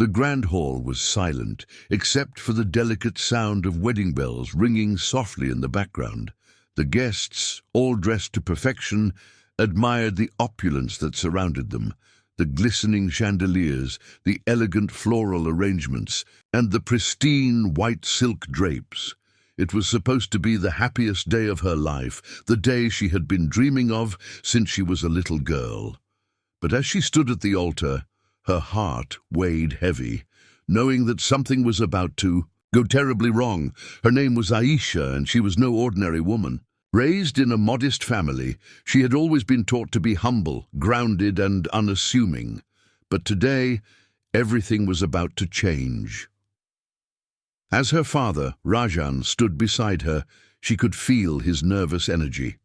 The grand hall was silent, except for the delicate sound of wedding bells ringing softly in the background. The guests, all dressed to perfection, admired the opulence that surrounded them, the glistening chandeliers, the elegant floral arrangements, and the pristine white silk drapes. It was supposed to be the happiest day of her life, the day she had been dreaming of since she was a little girl. But as she stood at the altar, her heart weighed heavy, knowing that something was about to go terribly wrong. Her name was Aisha, and she was no ordinary woman. Raised in a modest family, she had always been taught to be humble, grounded, and unassuming. But today, everything was about to change. As her father, Rajan, stood beside her, she could feel his nervous energy.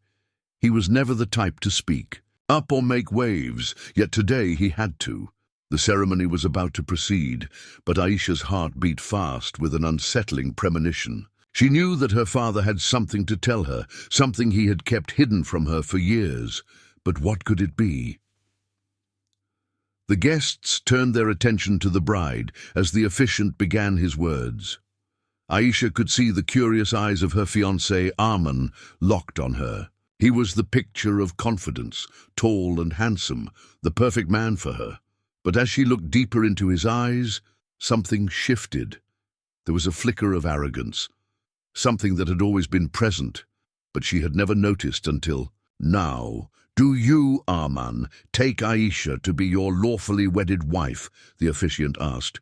He was never the type to speak up or make waves, yet today he had to. The ceremony was about to proceed, but Aisha's heart beat fast with an unsettling premonition. She knew that her father had something to tell her, something he had kept hidden from her for years. But what could it be? The guests turned their attention to the bride as the officiant began his words. Aisha could see the curious eyes of her fiancé, Arman, locked on her. He was the picture of confidence, tall and handsome, the perfect man for her. But as she looked deeper into his eyes, something shifted. There was a flicker of arrogance, something that had always been present, but she had never noticed until now. "Do you, Arman, take Aisha to be your lawfully wedded wife?" the officiant asked.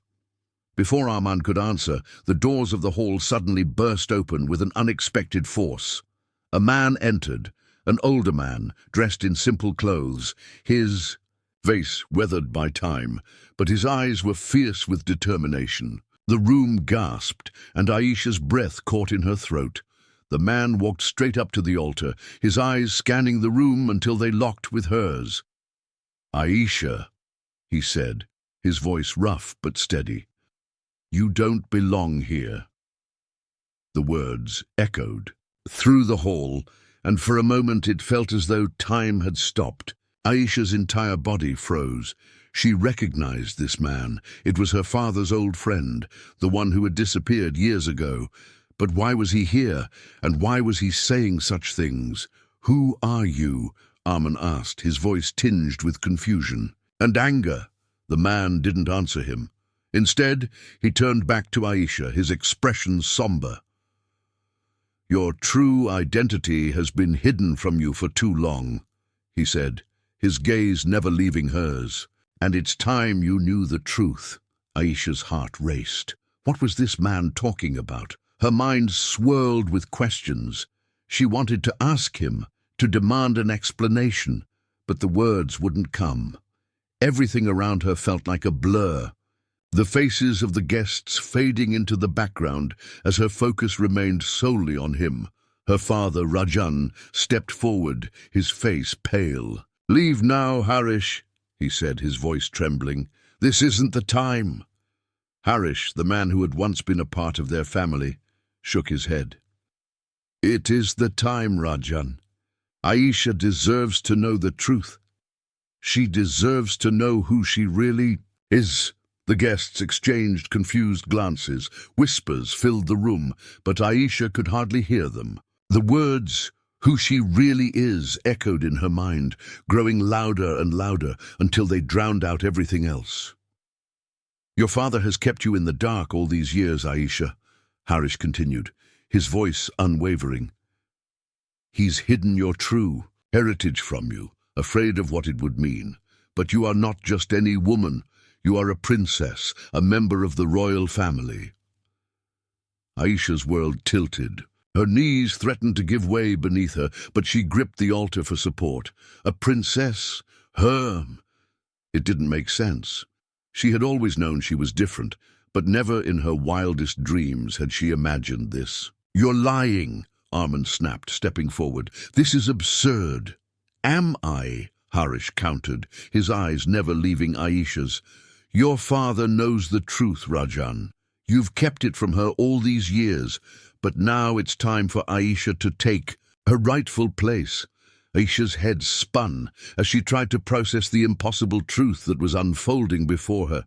Before Arman could answer, the doors of the hall suddenly burst open with an unexpected force. A man entered, an older man, dressed in simple clothes, his face weathered by time, but his eyes were fierce with determination. The room gasped, and Aisha's breath caught in her throat. The man walked straight up to the altar, his eyes scanning the room until they locked with hers. "Aisha," he said, his voice rough but steady, "you don't belong here." The words echoed through the hall, and for a moment it felt as though time had stopped. Aisha's entire body froze. She recognized this man. It was her father's old friend, the one who had disappeared years ago. But why was he here, and why was he saying such things? "Who are you?" Arman asked, his voice tinged with confusion and anger. The man didn't answer him. Instead, he turned back to Aisha, his expression somber. "Your true identity has been hidden from you for too long," he said, his gaze never leaving hers. "And it's time you knew the truth." Aisha's heart raced. What was this man talking about? Her mind swirled with questions. She wanted to ask him, to demand an explanation, but the words wouldn't come. Everything around her felt like a blur, the faces of the guests fading into the background as her focus remained solely on him. Her father, Rajan, stepped forward, his face pale. "Leave now, Harish," he said, his voice trembling. "This isn't the time." Harish, the man who had once been a part of their family, shook his head. "It is the time, Rajan. Aisha deserves to know the truth. She deserves to know who she really is." The guests exchanged confused glances. Whispers filled the room, but Aisha could hardly hear them. The words, "who she really is," echoed in her mind, growing louder and louder until they drowned out everything else. "Your father has kept you in the dark all these years, Aisha," Harish continued, his voice unwavering. "He's hidden your true heritage from you, afraid of what it would mean. But you are not just any woman. You are a princess, a member of the royal family." Aisha's world tilted. Her knees threatened to give way beneath her, but she gripped the altar for support. A princess? Her? It didn't make sense. She had always known she was different, but never in her wildest dreams had she imagined this. "You're lying," Arman snapped, stepping forward. "This is absurd." "Am I?" Harish countered, his eyes never leaving Aisha's. "Your father knows the truth, Rajan. You've kept it from her all these years, but now it's time for Aisha to take her rightful place." Aisha's head spun as she tried to process the impossible truth that was unfolding before her.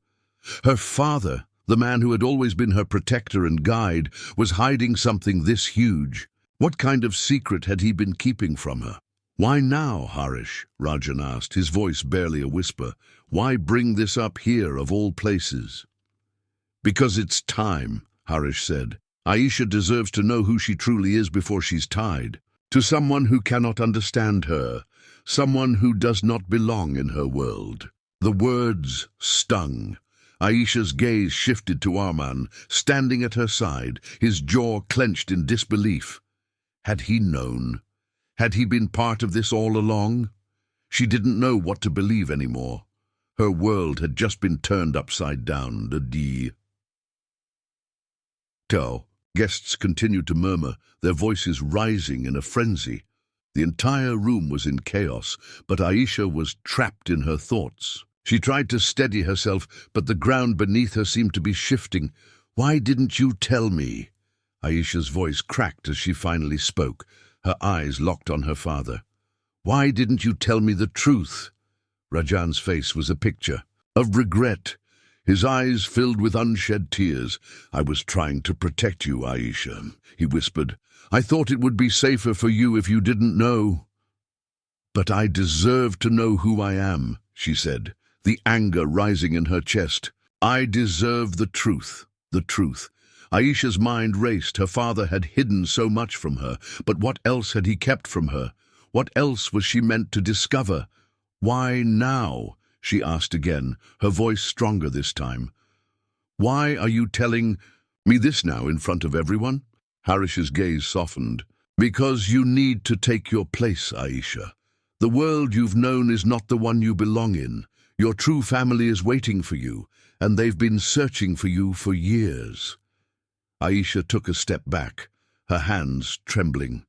Her father, the man who had always been her protector and guide, was hiding something this huge. What kind of secret had he been keeping from her? "Why now, Harish?" Rajan asked, his voice barely a whisper. "Why bring this up here, of all places?" "Because it's time," Harish said. "Aisha deserves to know who she truly is before she's tied. To someone who cannot understand her, someone who does not belong in her world." The words stung. Aisha's gaze shifted to Arman, standing at her side, his jaw clenched in disbelief. Had he known? Had he been part of this all along? She didn't know what to believe anymore. Her world had just been turned upside down. Guests continued to murmur, their voices rising in a frenzy. The entire room was in chaos, but Aisha was trapped in her thoughts. She tried to steady herself, but the ground beneath her seemed to be shifting. "Why didn't you tell me?" Aisha's voice cracked as she finally spoke, her eyes locked on her father. "Why didn't you tell me the truth?" Rajan's face was a picture of regret, his eyes filled with unshed tears. "I was trying to protect you, Aisha," he whispered. "I thought it would be safer for you if you didn't know." "But I deserve to know who I am," she said, the anger rising in her chest. "I deserve the truth, the truth." Aisha's mind raced. Her father had hidden so much from her, but what else had he kept from her? What else was she meant to discover? "Why now?" she asked again, her voice stronger this time. "Why are you telling me this now in front of everyone?" Harish's gaze softened. "Because you need to take your place, Aisha. The world you've known is not the one you belong in. Your true family is waiting for you, and they've been searching for you for years." Aisha took a step back, her hands trembling.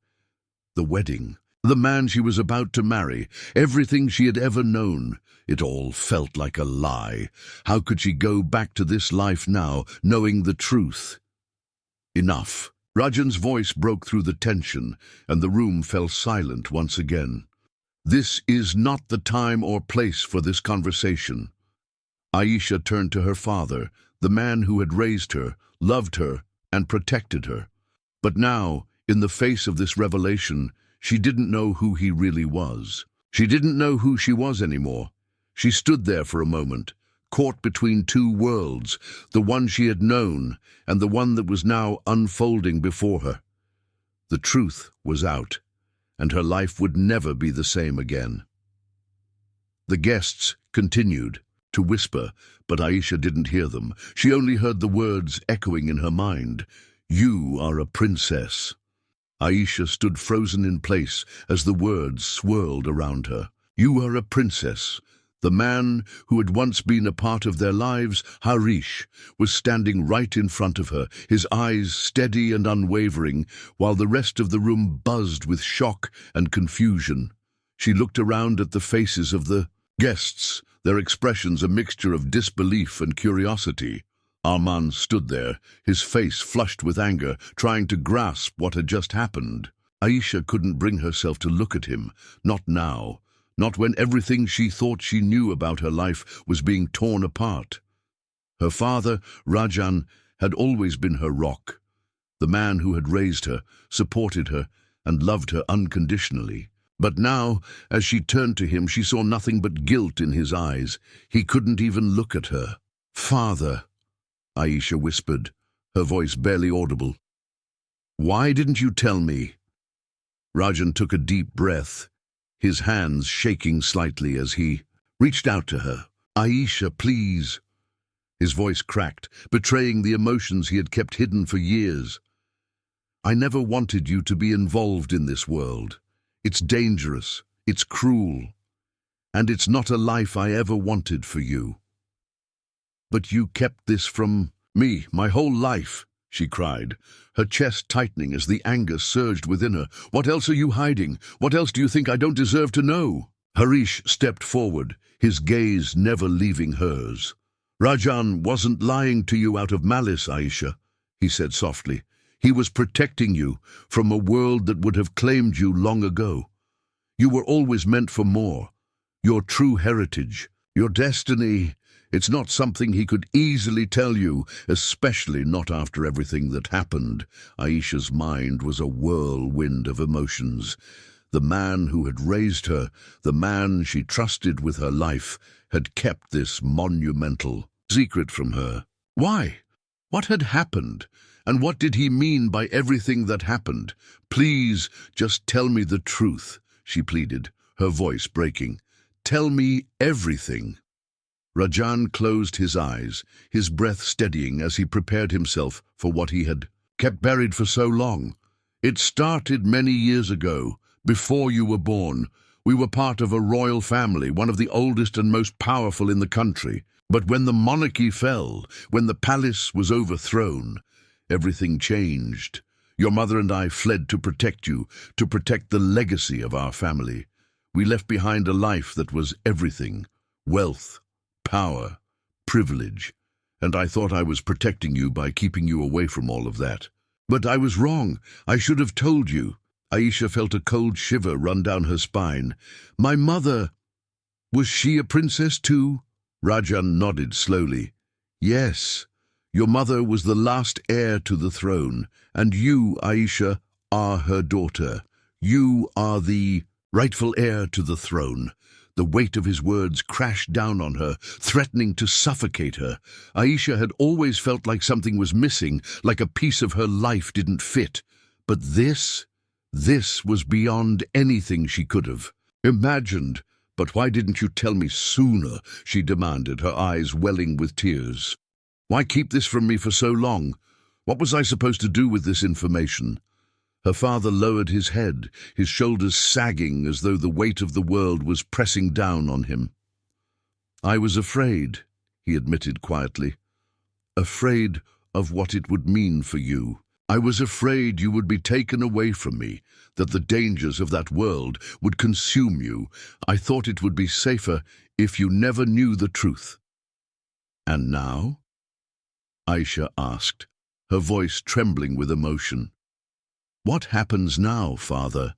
The wedding, the man she was about to marry, everything she had ever known, it all felt like a lie. How could she go back to this life now, knowing the truth? "Enough." Rajan's voice broke through the tension, and the room fell silent once again. "This is not the time or place for this conversation." Aisha turned to her father, the man who had raised her, loved her, and protected her. But now, in the face of this revelation, she didn't know who he really was. She didn't know who she was anymore. She stood there for a moment, caught between two worlds, the one she had known and the one that was now unfolding before her. The truth was out, and her life would never be the same again. The guests continued to whisper, but Aisha didn't hear them. She only heard the words echoing in her mind. "You are a princess." Aisha stood frozen in place as the words swirled around her. "You are a princess." The man who had once been a part of their lives, Harish, was standing right in front of her, his eyes steady and unwavering, while the rest of the room buzzed with shock and confusion. She looked around at the faces of the guests, their expressions a mixture of disbelief and curiosity. Arman stood there, his face flushed with anger, trying to grasp what had just happened. Aisha couldn't bring herself to look at him, not now. Not when everything she thought she knew about her life was being torn apart. Her father, Rajan, had always been her rock, the man who had raised her, supported her, and loved her unconditionally. But now, as she turned to him, she saw nothing but guilt in his eyes. He couldn't even look at her. "Father," Aisha whispered, her voice barely audible. "Why didn't you tell me?" Rajan took a deep breath, his hands shaking slightly as he reached out to her. "Aisha, please." His voice cracked, betraying the emotions he had kept hidden for years. "I never wanted you to be involved in this world. It's dangerous, it's cruel, and it's not a life I ever wanted for you. But you kept this from me my whole life," she cried, her chest tightening as the anger surged within her. "What else are you hiding? What else do you think I don't deserve to know?" Harish stepped forward, his gaze never leaving hers. "Rajan wasn't lying to you out of malice, Aisha," he said softly. "He was protecting you from a world that would have claimed you long ago. You were always meant for more. Your true heritage, your destiny, It's not something he could easily tell you, especially not after everything that happened. Aisha's mind was a whirlwind of emotions. The man who had raised her, the man she trusted with her life, had kept this monumental secret from her. Why? What had happened? And what did he mean by everything that happened? Please, just tell me the truth, she pleaded, her voice breaking. Tell me everything. Rajan closed his eyes, his breath steadying as he prepared himself for what he had kept buried for so long. It started many years ago, before you were born. We were part of a royal family, one of the oldest and most powerful in the country. But when the monarchy fell, when the palace was overthrown, everything changed. Your mother and I fled to protect you, to protect the legacy of our family. We left behind a life that was everything: wealth, power, privilege. And I thought I was protecting you by keeping you away from all of that. But I was wrong. I should have told you. Aisha felt a cold shiver run down her spine. My mother, was she a princess too? Rajan nodded slowly. Yes, your mother was the last heir to the throne, and you, Aisha, are her daughter. You are the rightful heir to the throne. The weight of his words crashed down on her, threatening to suffocate her. Aisha had always felt like something was missing, like a piece of her life didn't fit. But this was beyond anything she could have imagined. But why didn't you tell me sooner? She demanded, her eyes welling with tears. Why keep this from me for so long? What was I supposed to do with this information? Her father lowered his head, his shoulders sagging as though the weight of the world was pressing down on him. I was afraid, he admitted quietly. Afraid of what it would mean for you. I was afraid you would be taken away from me, that the dangers of that world would consume you. I thought it would be safer if you never knew the truth. And now? Aisha asked, her voice trembling with emotion. What happens now, father?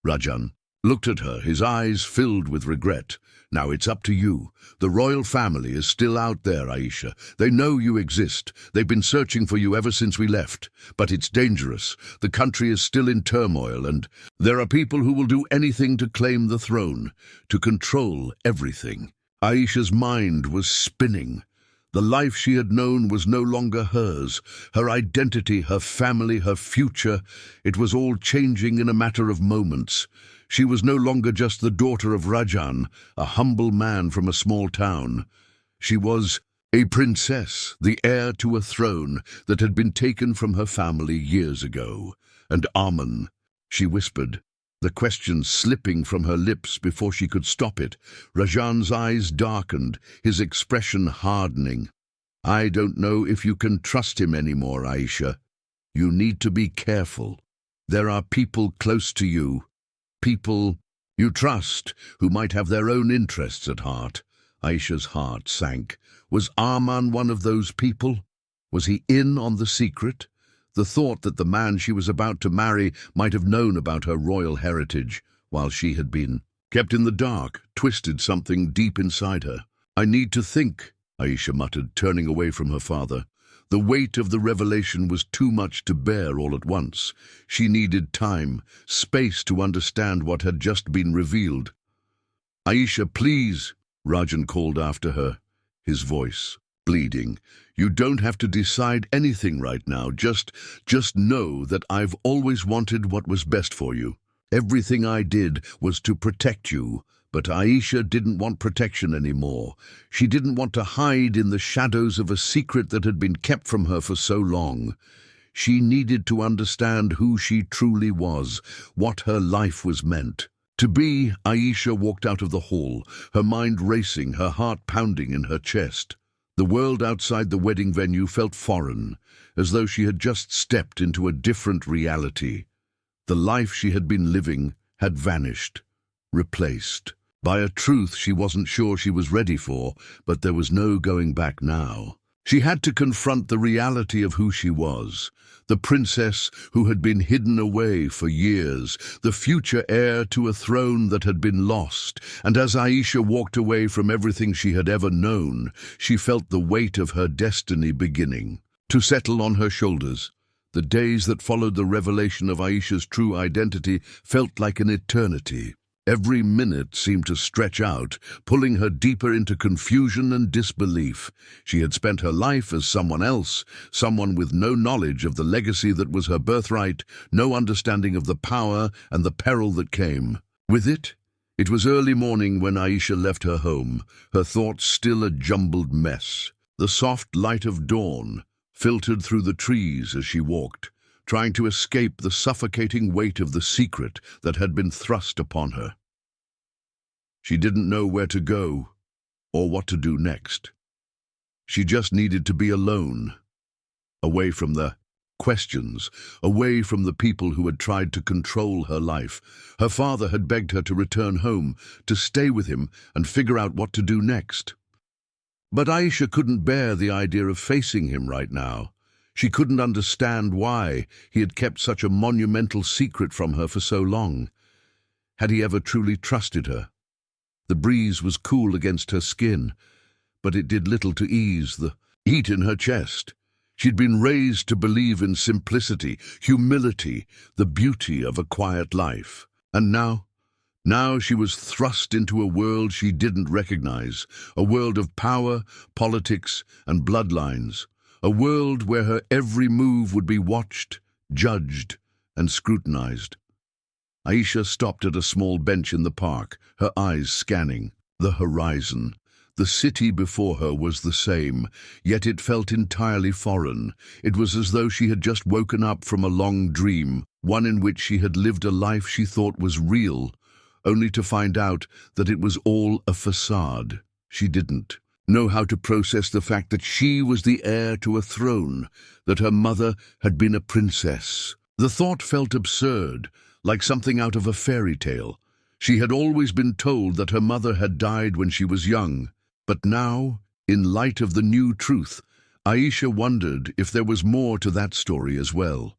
Rajan looked at her, his eyes filled with regret. Now it's up to you. The royal family is still out there, Aisha. They know you exist. They've been searching for you ever since we left. But it's dangerous. The country is still in turmoil, and there are people who will do anything to claim the throne, to control everything. Aisha's mind was spinning. The life she had known was no longer hers. Her identity, her family, her future, it was all changing in a matter of moments. She was no longer just the daughter of Rajan, a humble man from a small town. She was a princess, the heir to a throne that had been taken from her family years ago. And Amen, she whispered, the question slipping from her lips before she could stop it. Rajan's eyes darkened, his expression hardening. I don't know if you can trust him anymore, Aisha. You need to be careful. There are people close to you, people you trust, who might have their own interests at heart. Aisha's heart sank. Was Arman one of those people? Was he in on the secret? The thought that the man she was about to marry might have known about her royal heritage, while she had been kept in the dark, twisted something deep inside her. I need to think, Aisha muttered, turning away from her father. The weight of the revelation was too much to bear all at once. She needed time, space to understand what had just been revealed. Aisha, please, Rajan called after her, his voice bleeding. You don't have to decide anything right now. Just know that I've always wanted what was best for you. Everything I did was to protect you, but Aisha didn't want protection anymore. She didn't want to hide in the shadows of a secret that had been kept from her for so long. She needed to understand who she truly was, what her life was meant to be. Aisha walked out of the hall, her mind racing, her heart pounding in her chest. The world outside the wedding venue felt foreign, as though she had just stepped into a different reality. The life she had been living had vanished, replaced by a truth she wasn't sure she was ready for, but there was no going back now. She had to confront the reality of who she was, the princess who had been hidden away for years, the future heir to a throne that had been lost. And as Aisha walked away from everything she had ever known, she felt the weight of her destiny beginning to settle on her shoulders. The days that followed the revelation of Aisha's true identity felt like an eternity. Every minute seemed to stretch out, pulling her deeper into confusion and disbelief. She had spent her life as someone else, someone with no knowledge of the legacy that was her birthright, no understanding of the power and the peril that came with it. It was early morning when Aisha left her home, her thoughts still a jumbled mess. The soft light of dawn filtered through the trees as she walked, trying to escape the suffocating weight of the secret that had been thrust upon her. She didn't know where to go or what to do next. She just needed to be alone, away from the questions, away from the people who had tried to control her life. Her father had begged her to return home, to stay with him and figure out what to do next. But Aisha couldn't bear the idea of facing him right now. She couldn't understand why he had kept such a monumental secret from her for so long. Had he ever truly trusted her? The breeze was cool against her skin, but it did little to ease the heat in her chest. She'd been raised to believe in simplicity, humility, the beauty of a quiet life. And now she was thrust into a world she didn't recognize, a world of power, politics, and bloodlines. A world where her every move would be watched, judged, and scrutinized. Aisha stopped at a small bench in the park, her eyes scanning the horizon. The city before her was the same, yet it felt entirely foreign. It was as though she had just woken up from a long dream, one in which she had lived a life she thought was real, only to find out that it was all a facade. She didn't know how to process the fact that she was the heir to a throne, that her mother had been a princess. The thought felt absurd, like something out of a fairy tale. She had always been told that her mother had died when she was young, but now, in light of the new truth, Aisha wondered if there was more to that story as well.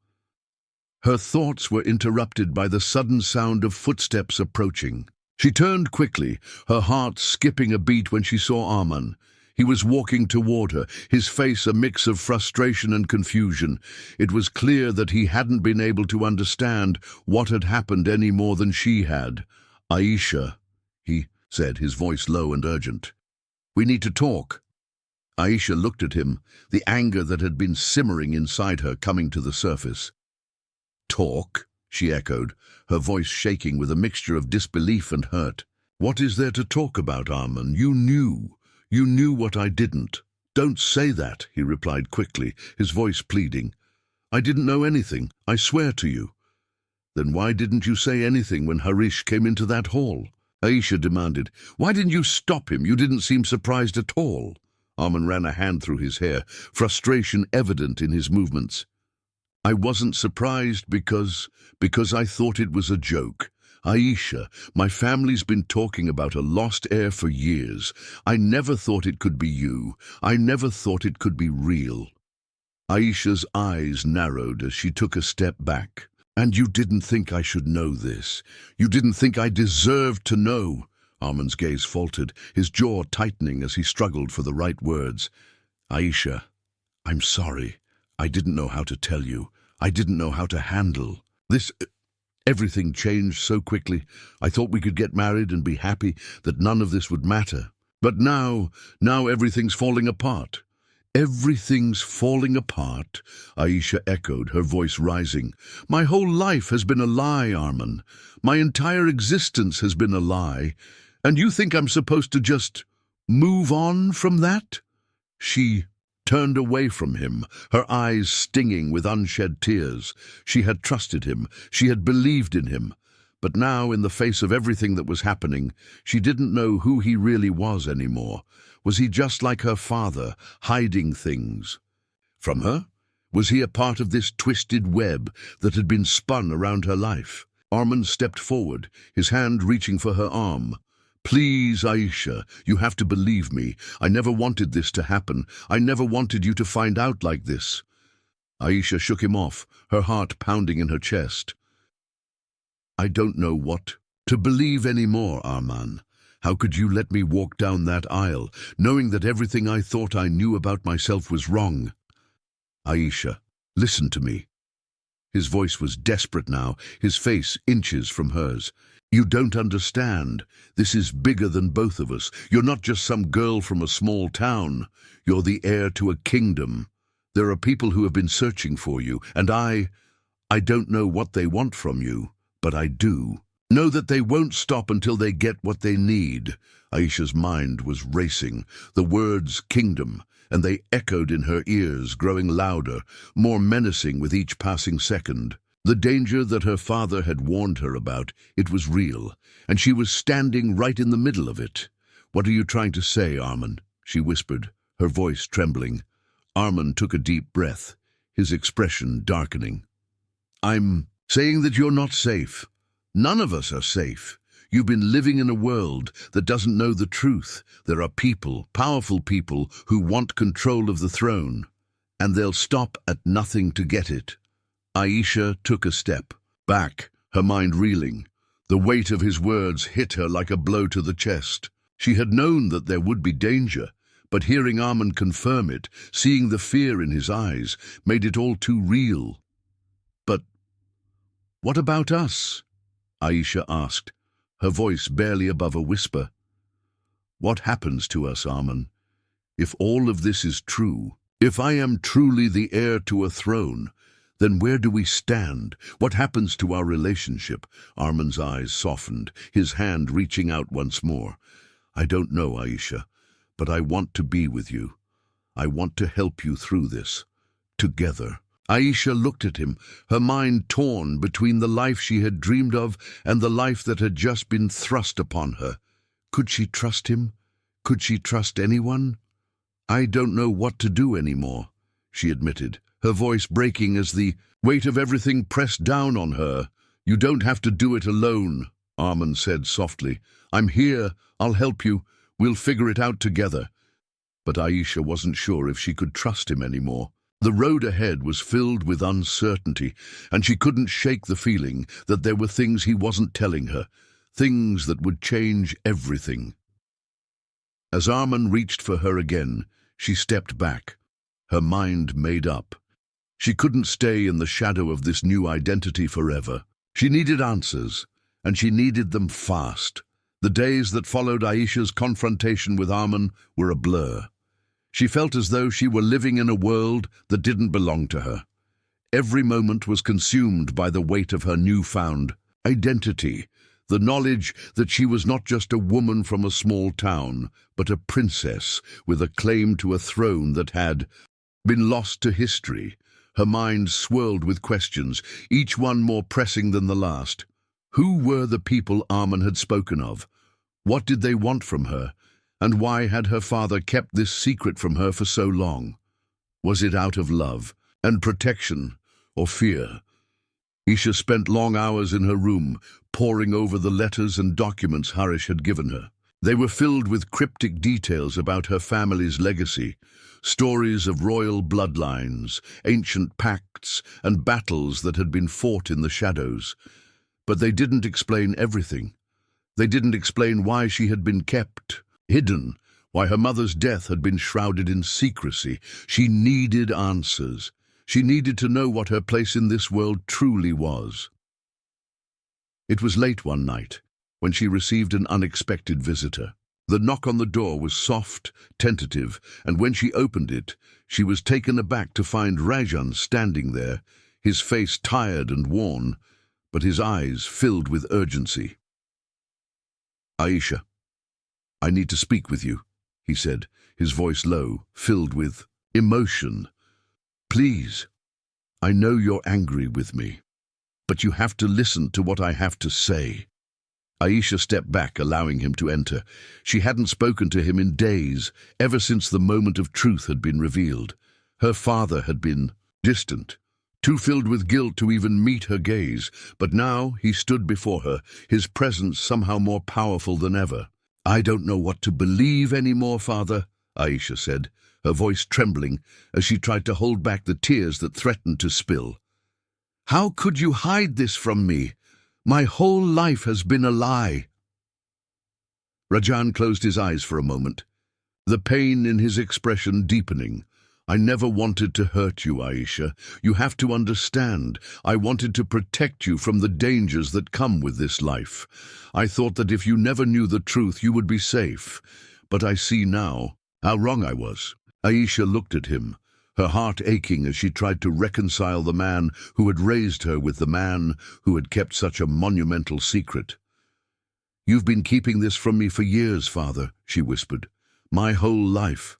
Her thoughts were interrupted by the sudden sound of footsteps approaching. She turned quickly, her heart skipping a beat when she saw Arman. He was walking toward her, his face a mix of frustration and confusion. It was clear that he hadn't been able to understand what had happened any more than she had. "Aisha," he said, his voice low and urgent. "We need to talk." Aisha looked at him, the anger that had been simmering inside her coming to the surface. "Talk?" she echoed, her voice shaking with a mixture of disbelief and hurt. "What is there to talk about, Arman? You knew what I didn't." "Don't say that," he replied quickly, his voice pleading. "I didn't know anything, I swear to you." "Then why didn't you say anything when Harish came into that hall?" Aisha demanded. "Why didn't you stop him? You didn't seem surprised at all." Arman ran a hand through his hair, frustration evident in his movements. "I wasn't surprised because I thought it was a joke. Aisha, my family's been talking about a lost heir for years. I never thought it could be you. I never thought it could be real." Aisha's eyes narrowed as she took a step back. "And you didn't think I should know this? You didn't think I deserved to know?" Arman's gaze faltered, his jaw tightening as he struggled for the right words. "Aisha, I'm sorry. I didn't know how to tell you. I didn't know how to handle this. Everything changed so quickly. I thought we could get married and be happy, that none of this would matter. But now everything's falling apart." "Everything's falling apart?" Aisha echoed, her voice rising. "My whole life has been a lie, Arman. My entire existence has been a lie. And you think I'm supposed to just move on from that?" She turned away from him, her eyes stinging with unshed tears. She had trusted him, she had believed in him. But now, in the face of everything that was happening, she didn't know who he really was anymore. Was he just like her father, hiding things from her? Was he a part of this twisted web that had been spun around her life? Arman stepped forward, his hand reaching for her arm. Please, Aisha, you have to believe me. I never wanted this to happen. I never wanted you to find out like this. Aisha shook him off, her heart pounding in her chest. I don't know what to believe anymore, Arman. How could you let me walk down that aisle, knowing that everything I thought I knew about myself was wrong? Aisha, listen to me. His voice was desperate now, his face inches from hers. You don't understand. This is bigger than both of us. You're not just some girl from a small town. You're the heir to a kingdom. There are people who have been searching for you, and I don't know what they want from you, but I do. Know that they won't stop until they get what they need. Aisha's mind was racing, the words kingdom, and they echoed in her ears, growing louder, more menacing with each passing second. The danger that her father had warned her about, it was real, and she was standing right in the middle of it. What are you trying to say, Arman? She whispered, her voice trembling. Arman took a deep breath, his expression darkening. I'm saying that you're not safe. None of us are safe. You've been living in a world that doesn't know the truth. There are people, powerful people, who want control of the throne, and they'll stop at nothing to get it. Aisha took a step back, her mind reeling. The weight of his words hit her like a blow to the chest. She had known that there would be danger, but hearing Arman confirm it, seeing the fear in his eyes, made it all too real. But what about us? Aisha asked, her voice barely above a whisper. What happens to us, Arman? If all of this is true, if I am truly the heir to a throne, then where do we stand? What happens to our relationship? Arman's eyes softened, his hand reaching out once more. I don't know, Aisha, but I want to be with you. I want to help you through this, together. Aisha looked at him, her mind torn between the life she had dreamed of and the life that had just been thrust upon her. Could she trust him? Could she trust anyone? I don't know what to do anymore, she admitted, her voice breaking as the weight of everything pressed down on her. You don't have to do it alone, Arman said softly. I'm here, I'll help you, we'll figure it out together. But Aisha wasn't sure if she could trust him anymore. The road ahead was filled with uncertainty, and she couldn't shake the feeling that there were things he wasn't telling her, things that would change everything. As Arman reached for her again, she stepped back, her mind made up. She couldn't stay in the shadow of this new identity forever. She needed answers, and she needed them fast. The days that followed Aisha's confrontation with Arman were a blur. She felt as though she were living in a world that didn't belong to her. Every moment was consumed by the weight of her newfound identity, the knowledge that she was not just a woman from a small town, but a princess with a claim to a throne that had been lost to history. Her mind swirled with questions, each one more pressing than the last. Who were the people Arman had spoken of? What did they want from her? And why had her father kept this secret from her for so long? Was it out of love and protection or fear? Aisha spent long hours in her room, poring over the letters and documents Harish had given her. They were filled with cryptic details about her family's legacy, stories of royal bloodlines, ancient pacts, and battles that had been fought in the shadows. But they didn't explain everything. They didn't explain why she had been kept hidden, why her mother's death had been shrouded in secrecy. She needed answers. She needed to know what her place in this world truly was. It was late one night when she received an unexpected visitor. The knock on the door was soft, tentative, and when she opened it, she was taken aback to find Rajan standing there, his face tired and worn, but his eyes filled with urgency. Aisha, I need to speak with you, he said, his voice low, filled with emotion. Please, I know you're angry with me, but you have to listen to what I have to say. Aisha stepped back, allowing him to enter. She hadn't spoken to him in days, ever since the moment of truth had been revealed. Her father had been distant, too filled with guilt to even meet her gaze, but now he stood before her, his presence somehow more powerful than ever. I don't know what to believe anymore, Father, Aisha said, her voice trembling as she tried to hold back the tears that threatened to spill. How could you hide this from me? My whole life has been a lie. Rajan closed his eyes for a moment, the pain in his expression deepening. I never wanted to hurt you, Aisha. You have to understand. I wanted to protect you from the dangers that come with this life. I thought that if you never knew the truth, you would be safe. But I see now how wrong I was. Aisha looked at him, her heart aching as she tried to reconcile the man who had raised her with the man who had kept such a monumental secret. You've been keeping this from me for years, Father, she whispered. My whole life.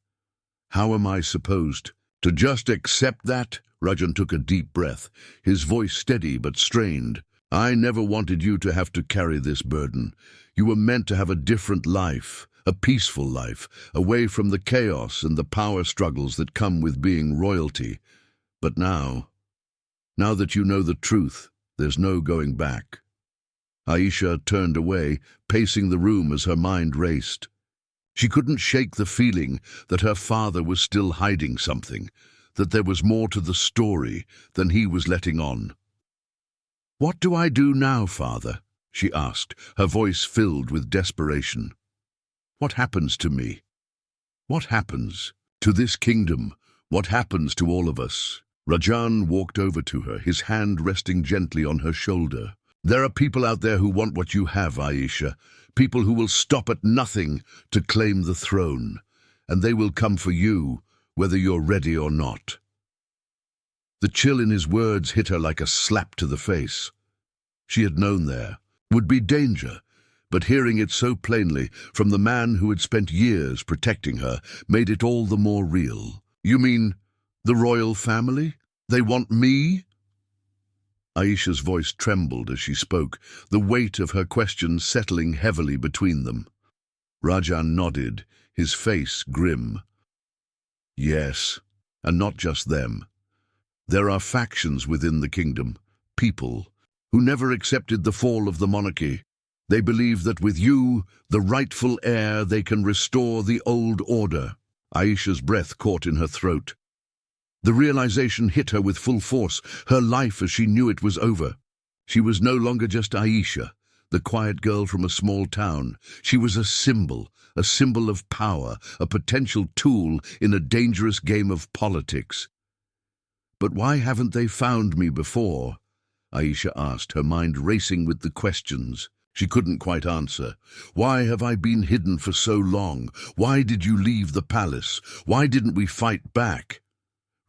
How am I supposed to just accept that? Rajan took a deep breath, his voice steady but strained. I never wanted you to have to carry this burden. You were meant to have a different life, a peaceful life, away from the chaos and the power struggles that come with being royalty. But now that you know the truth, there's no going back. Aisha turned away, pacing the room as her mind raced. She couldn't shake the feeling that her father was still hiding something, that there was more to the story than he was letting on. What do I do now, Father? She asked, her voice filled with desperation. What happens to me? What happens to this kingdom? What happens to all of us? Rajan walked over to her, his hand resting gently on her shoulder. There are people out there who want what you have, Aisha. People who will stop at nothing to claim the throne. And they will come for you, whether you're ready or not. The chill in his words hit her like a slap to the face. She had known there would be danger, but hearing it so plainly from the man who had spent years protecting her made it all the more real. You mean the royal family? They want me? Aisha's voice trembled as she spoke, the weight of her question settling heavily between them. Rajan nodded, his face grim. Yes, and not just them. There are factions within the kingdom, people who never accepted the fall of the monarchy. They believe that with you, the rightful heir, they can restore the old order. Aisha's breath caught in her throat. The realization hit her with full force. Her life as she knew it was over. She was no longer just Aisha, the quiet girl from a small town. She was a symbol of power, a potential tool in a dangerous game of politics. But why haven't they found me before? Aisha asked, her mind racing with the questions she couldn't quite answer. Why have I been hidden for so long? Why did you leave the palace? Why didn't we fight back?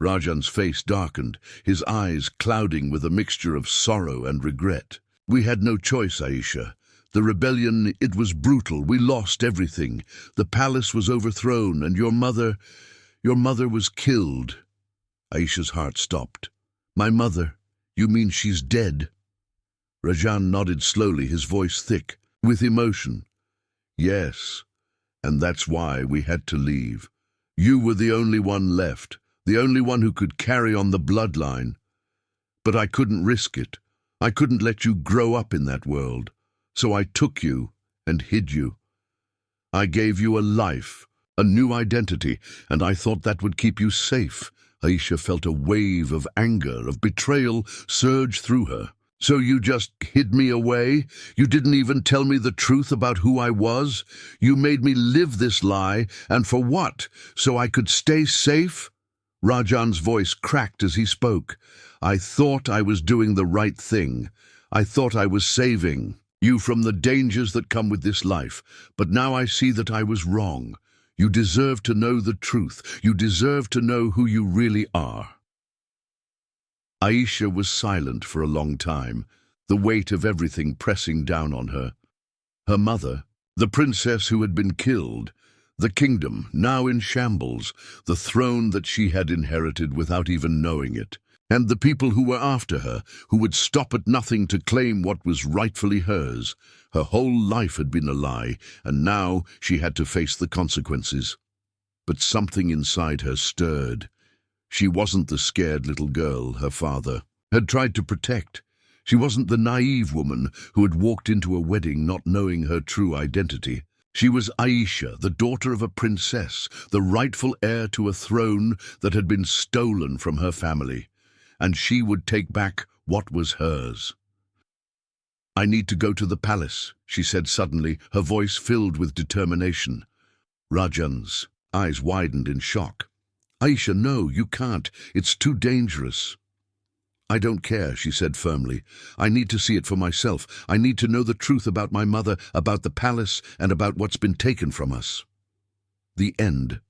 Rajan's face darkened, his eyes clouding with a mixture of sorrow and regret. We had no choice, Aisha. The rebellion, it was brutal. We lost everything. The palace was overthrown, and your mother was killed. Aisha's heart stopped. My mother? You mean she's dead? Rajan nodded slowly, his voice thick, with emotion. Yes, and that's why we had to leave. You were the only one left. The only one who could carry on the bloodline. But I couldn't risk it. I couldn't let you grow up in that world. So I took you and hid you. I gave you a life, a new identity, and I thought that would keep you safe. Aisha felt a wave of anger, of betrayal surge through her. So you just hid me away? You didn't even tell me the truth about who I was? You made me live this lie, and for what? So I could stay safe? Rajan's voice cracked as he spoke. I thought I was doing the right thing. I thought I was saving you from the dangers that come with this life. But now I see that I was wrong. You deserve to know the truth. You deserve to know who you really are. Aisha was silent for a long time, the weight of everything pressing down on her. Her mother, the princess who had been killed, the kingdom, now in shambles, the throne that she had inherited without even knowing it, and the people who were after her, who would stop at nothing to claim what was rightfully hers. Her whole life had been a lie, and now she had to face the consequences. But something inside her stirred. She wasn't the scared little girl her father had tried to protect. She wasn't the naive woman who had walked into a wedding not knowing her true identity. She was Aisha, the daughter of a princess, the rightful heir to a throne that had been stolen from her family, and she would take back what was hers. "I need to go to the palace," she said suddenly, her voice filled with determination. Rajan's eyes widened in shock. "Aisha, no, you can't. It's too dangerous." "I don't care," she said firmly. "I need to see it for myself. I need to know the truth about my mother, about the palace, and about what's been taken from us." The end